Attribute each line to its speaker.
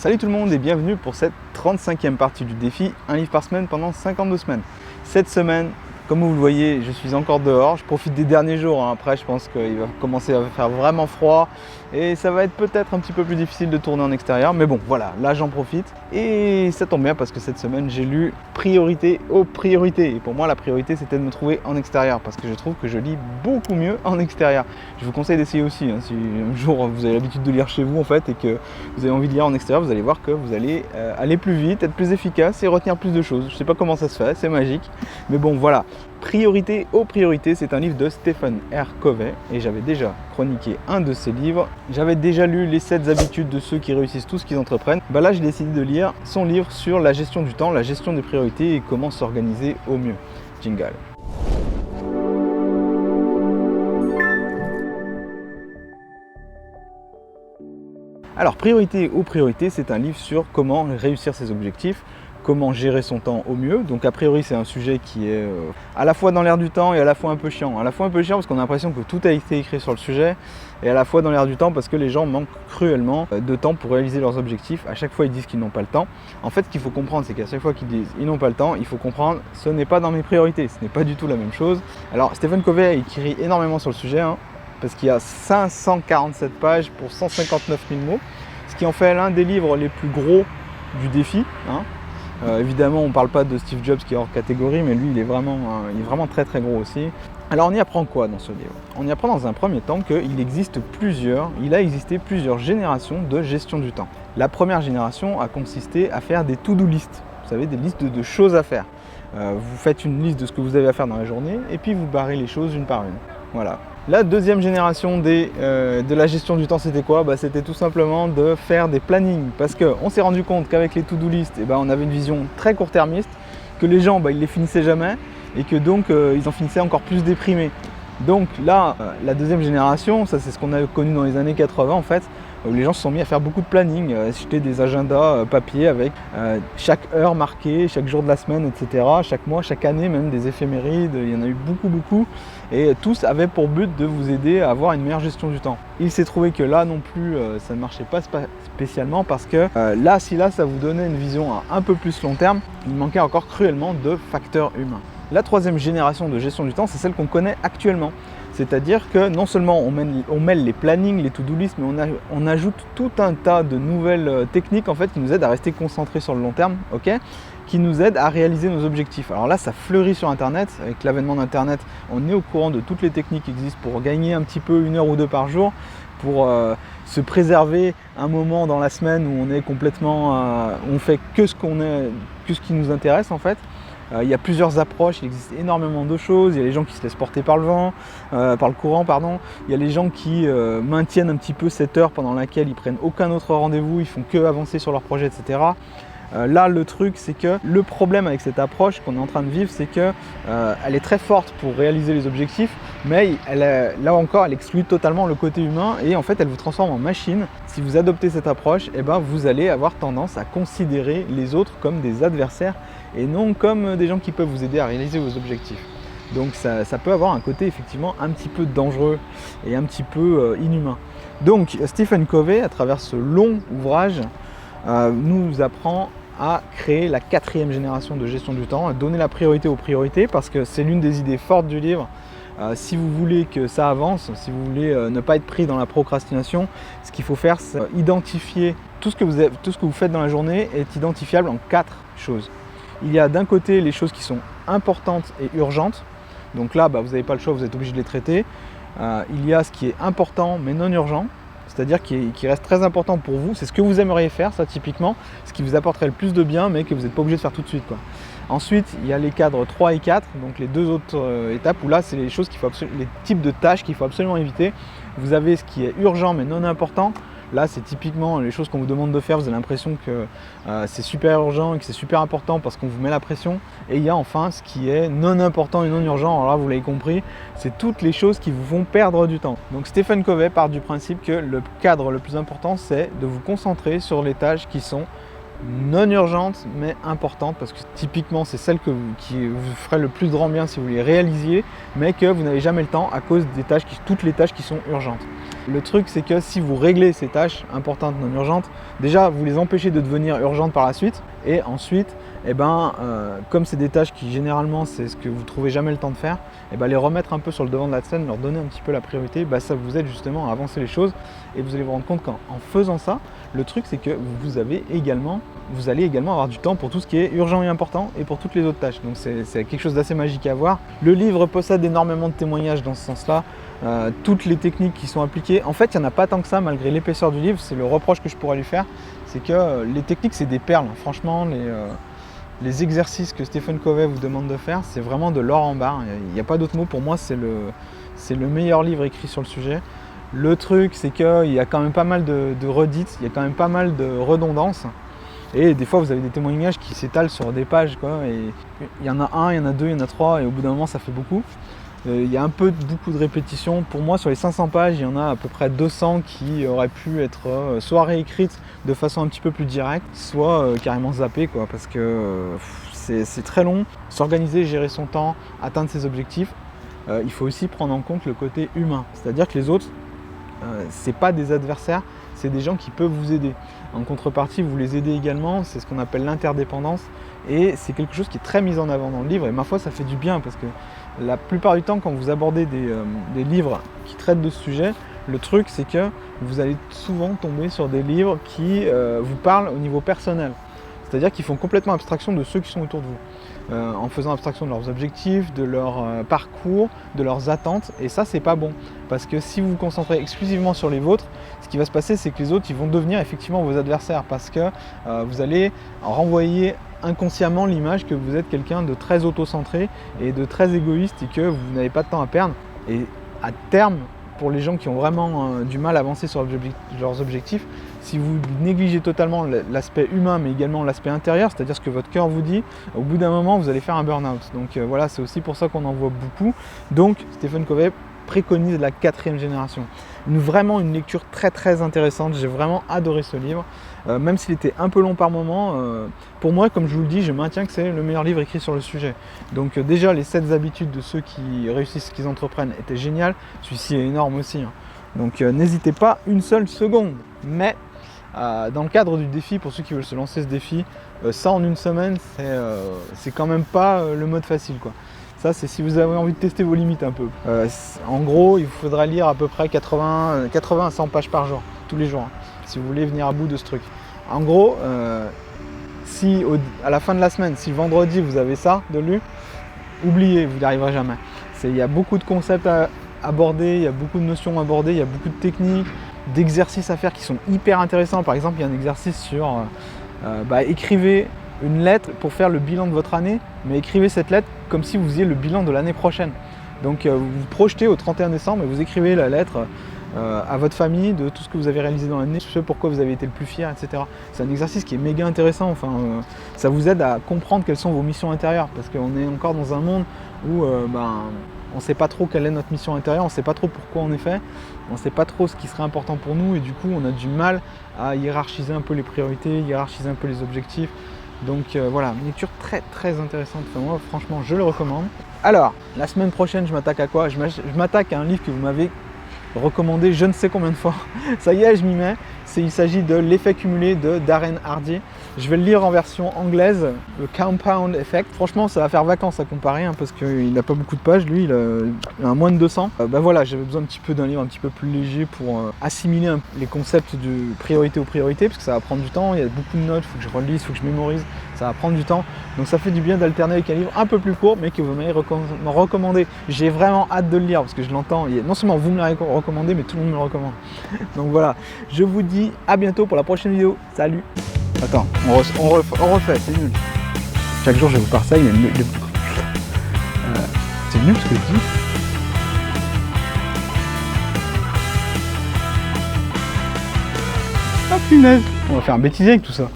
Speaker 1: Salut tout le monde et bienvenue pour cette 35e partie du défi, un livre par semaine pendant 52 semaines. Cette semaine, comme vous le voyez, je suis encore dehors, je profite des derniers jours, après je pense qu'il va commencer à faire vraiment froid et ça va être peut-être un petit peu plus difficile de tourner en extérieur, mais bon voilà, là j'en profite et ça tombe bien parce que cette semaine j'ai lu Priorité aux priorités et pour moi la priorité c'était de me trouver en extérieur parce que je trouve que je lis beaucoup mieux en extérieur. Je vous conseille d'essayer aussi, si un jour vous avez l'habitude de lire chez vous en fait et que vous avez envie de lire en extérieur, vous allez voir que vous allez aller plus vite, être plus efficace et retenir plus de choses. Je ne sais pas comment ça se fait, c'est magique, mais bon voilà. Priorité aux priorités, c'est un livre de Stephen R. Covey et j'avais déjà chroniqué un de ses livres. J'avais déjà lu les 7 habitudes de ceux qui réussissent tout ce qu'ils entreprennent. Là, j'ai décidé de lire son livre sur la gestion du temps, la gestion des priorités et comment s'organiser au mieux. Jingle. Alors, Priorité aux priorités, c'est un livre sur comment réussir ses objectifs, comment gérer son temps au mieux. Donc a priori c'est un sujet qui est à la fois dans l'air du temps et à la fois un peu chiant. À la fois un peu chiant parce qu'on a l'impression que tout a été écrit sur le sujet et à la fois dans l'air du temps parce que les gens manquent cruellement de temps pour réaliser leurs objectifs. À chaque fois ils disent qu'ils n'ont pas le temps. En fait ce qu'il faut comprendre c'est qu'à chaque fois qu'ils disent ils n'ont pas le temps, il faut comprendre ce n'est pas dans mes priorités, ce n'est pas du tout la même chose. Alors Stephen Covey a écrit énormément sur le sujet parce qu'il y a 547 pages pour 159 000 mots, ce qui en fait l'un des livres les plus gros du défi. Évidemment, on ne parle pas de Steve Jobs qui est hors catégorie, mais lui, il est vraiment très très gros aussi. Alors, on y apprend quoi dans ce livre? On y apprend dans un premier temps qu'il a existé plusieurs générations de gestion du temps. La première génération a consisté à faire des to-do list, vous savez, des listes de choses à faire. Vous faites une liste de ce que vous avez à faire dans la journée et puis vous barrez les choses une par une. Voilà. La deuxième génération de la gestion du temps, c'était quoi? C'était tout simplement de faire des plannings parce qu'on s'est rendu compte qu'avec les to-do list, on avait une vision très court-termiste, que les gens ils les finissaient jamais et que donc ils en finissaient encore plus déprimés. Donc là, la deuxième génération, ça c'est ce qu'on a connu dans les années 80 en fait, où les gens se sont mis à faire beaucoup de planning, acheter des agendas papier avec chaque heure marquée, chaque jour de la semaine, etc. Chaque mois, chaque année, même des éphémérides, il y en a eu beaucoup. Et tous avaient pour but de vous aider à avoir une meilleure gestion du temps. Il s'est trouvé que là non plus, ça ne marchait pas spécialement parce que là ça vous donnait une vision à un peu plus long terme, il manquait encore cruellement de facteurs humains. La troisième génération de gestion du temps, c'est celle qu'on connaît actuellement. C'est-à-dire que non seulement on mêle les plannings, les to-do list, mais on ajoute tout un tas de nouvelles techniques en fait, qui nous aident à rester concentrés sur le long terme, qui nous aident à réaliser nos objectifs. Alors là, ça fleurit sur Internet. Avec l'avènement d'Internet, on est au courant de toutes les techniques qui existent pour gagner un petit peu 1 heure ou 2 par jour, pour se préserver un moment dans la semaine où on est complètement, on fait que ce qui nous intéresse en fait. Il y a plusieurs approches, il existe énormément de choses. Il y a les gens qui se laissent porter par le vent, par le courant, pardon. Il y a les gens qui maintiennent un petit peu cette heure pendant laquelle ils prennent aucun autre rendez-vous, ils font que avancer sur leur projet, etc. Là, le truc, c'est que le problème avec cette approche qu'on est en train de vivre, c'est qu'elle est très forte pour réaliser les objectifs, mais là encore, elle exclut totalement le côté humain et en fait, elle vous transforme en machine. Si vous adoptez cette approche, vous allez avoir tendance à considérer les autres comme des adversaires et non comme des gens qui peuvent vous aider à réaliser vos objectifs. Donc ça peut avoir un côté effectivement un petit peu dangereux et un petit peu inhumain. Donc Stephen Covey, à travers ce long ouvrage, nous apprend à créer la 4e génération de gestion du temps, à donner la priorité aux priorités parce que c'est l'une des idées fortes du livre. Si vous voulez que ça avance, si vous voulez ne pas être pris dans la procrastination, ce qu'il faut faire, c'est identifier tout ce que vous faites dans la journée est identifiable en 4 choses. Il y a d'un côté les choses qui sont importantes et urgentes, donc là vous n'avez pas le choix, vous êtes obligé de les traiter. Il y a ce qui est important mais non urgent, c'est-à-dire qui reste très important pour vous, c'est ce que vous aimeriez faire, ça typiquement, ce qui vous apporterait le plus de bien mais que vous n'êtes pas obligé de faire tout de suite. Ensuite, il y a les cadres 3 et 4, donc les 2 autres étapes où là c'est les choses les types de tâches qu'il faut absolument éviter. Vous avez ce qui est urgent mais non important. Là, c'est typiquement les choses qu'on vous demande de faire, vous avez l'impression que c'est super urgent et que c'est super important parce qu'on vous met la pression. Et il y a enfin ce qui est non important et non urgent, alors là vous l'avez compris, c'est toutes les choses qui vous font perdre du temps. Donc Stephen Covey part du principe que le cadre le plus important, c'est de vous concentrer sur les tâches qui sont non urgentes mais importantes parce que typiquement c'est celles qui vous ferait le plus grand bien si vous les réalisiez mais que vous n'avez jamais le temps à cause des toutes les tâches qui sont urgentes. Le truc, c'est que si vous réglez ces tâches importantes non urgentes, déjà vous les empêchez de devenir urgentes par la suite, et ensuite, comme c'est des tâches qui généralement c'est ce que vous trouvez jamais le temps de faire, les remettre un peu sur le devant de la scène, leur donner un petit peu la priorité, ça vous aide justement à avancer les choses, et vous allez vous rendre compte qu'en faisant ça, le truc c'est que vous allez également avoir du temps pour tout ce qui est urgent et important et pour toutes les autres tâches. Donc c'est quelque chose d'assez magique à voir. Le livre possède énormément de témoignages dans ce sens-là. Toutes les techniques qui sont appliquées, en fait il n'y en a pas tant que ça malgré l'épaisseur du livre, c'est le reproche que je pourrais lui faire, c'est que les techniques c'est des perles, franchement les exercices que Stephen Covey vous demande de faire, c'est vraiment de l'or en barre, il n'y a pas d'autre mot, pour moi c'est le meilleur livre écrit sur le sujet. Le truc c'est qu'il y a quand même pas mal de redites, il y a quand même pas mal de redondances. Et des fois, vous avez des témoignages qui s'étalent sur des pages, quoi. Et il y en a un, il y en a deux, il y en a trois, et au bout d'un moment, ça fait beaucoup. Il y a beaucoup de répétitions. Pour moi, sur les 500 pages, il y en a à peu près 200 qui auraient pu être soit réécrites de façon un petit peu plus directe, soit carrément zappées, quoi, parce que c'est très long. S'organiser, gérer son temps, atteindre ses objectifs, il faut aussi prendre en compte le côté humain. C'est-à-dire que les autres, c'est pas des adversaires, c'est des gens qui peuvent vous aider. En contrepartie, vous les aidez également, c'est ce qu'on appelle l'interdépendance, et c'est quelque chose qui est très mis en avant dans le livre, et ma foi ça fait du bien, parce que la plupart du temps quand vous abordez des livres qui traitent de ce sujet, le truc c'est que vous allez souvent tomber sur des livres qui vous parlent au niveau personnel, c'est-à-dire qu'ils font complètement abstraction de ceux qui sont autour de vous, en faisant abstraction de leurs objectifs, de leur parcours, de leurs attentes, et ça c'est pas bon, parce que si vous vous concentrez exclusivement sur les vôtres, ce qui va se passer c'est que les autres ils vont devenir effectivement vos adversaires, parce que vous allez renvoyer inconsciemment l'image que vous êtes quelqu'un de très auto-centré et de très égoïste et que vous n'avez pas de temps à perdre, et à terme, pour les gens qui ont vraiment du mal à avancer sur leurs objectifs, si vous négligez totalement l'aspect humain mais également l'aspect intérieur, c'est-à-dire ce que votre cœur vous dit, au bout d'un moment vous allez faire un burn-out. Donc voilà, c'est aussi pour ça qu'on en voit beaucoup. Donc Stephen Covey préconise la 4e génération. Vraiment une lecture très très intéressante, j'ai vraiment adoré ce livre, même s'il était un peu long par moment. Pour moi, comme je vous le dis, je maintiens que c'est le meilleur livre écrit sur le sujet. Donc déjà les 7 habitudes de ceux qui réussissent ce qu'ils entreprennent étaient géniales, celui-ci est énorme aussi, hein. Donc n'hésitez pas une seule seconde. Mais dans le cadre du défi, pour ceux qui veulent se lancer ce défi, ça en une semaine, c'est quand même pas le mode facile, quoi. Ça, c'est si vous avez envie de tester vos limites un peu. En gros, il vous faudra lire à peu près 80 à 100 pages par jour, tous les jours, hein, si vous voulez venir à bout de ce truc. En gros, si à la fin de la semaine, si le vendredi vous avez ça de lu, oubliez, vous n'y arriverez jamais. Il y a beaucoup de concepts à aborder, il y a beaucoup de notions à aborder, il y a beaucoup de techniques, d'exercices à faire qui sont hyper intéressants. Par exemple, il y a un exercice sur écrivez une lettre pour faire le bilan de votre année, mais écrivez cette lettre comme si vous faisiez le bilan de l'année prochaine. Donc vous vous projetez au 31 décembre et vous écrivez la lettre à votre famille de tout ce que vous avez réalisé dans l'année, ce pourquoi vous avez été le plus fier, etc. C'est un exercice qui est méga intéressant, ça vous aide à comprendre quelles sont vos missions intérieures, parce qu'on est encore dans un monde où on ne sait pas trop quelle est notre mission intérieure, on ne sait pas trop pourquoi on est fait, on ne sait pas trop ce qui serait important pour nous, et du coup on a du mal à hiérarchiser un peu les priorités, hiérarchiser un peu les objectifs. Donc voilà, une lecture très très intéressante, moi franchement je le recommande. Alors, la semaine prochaine je m'attaque à quoi? Je m'attaque à un livre que vous m'avez recommandé je ne sais combien de fois. Ça y est, je m'y mets. Il s'agit de L'effet cumulé de Darren Hardy. Je vais le lire en version anglaise, le Compound Effect. Franchement, ça va faire vacances à comparer, hein, parce qu'il n'a pas beaucoup de pages. Lui, il a moins de 200. Voilà, j'avais besoin un petit peu d'un livre un petit peu plus léger pour assimiler les concepts de priorité aux priorités, parce que ça va prendre du temps. Il y a beaucoup de notes, il faut que je relise, il faut que je mémorise. Ça va prendre du temps. Donc ça fait du bien d'alterner avec un livre un peu plus court, mais que vous m'avez recommandé. J'ai vraiment hâte de le lire, parce que je l'entends. Non seulement vous me l'avez recommandé, mais tout le monde me le recommande. Donc voilà, je vous dis à bientôt pour la prochaine vidéo. Salut! Attends, on refait, c'est nul. Chaque jour je vous parle ça, il y a c'est nul ce que je dis. Ah punaise! On va faire un bêtisier avec tout ça.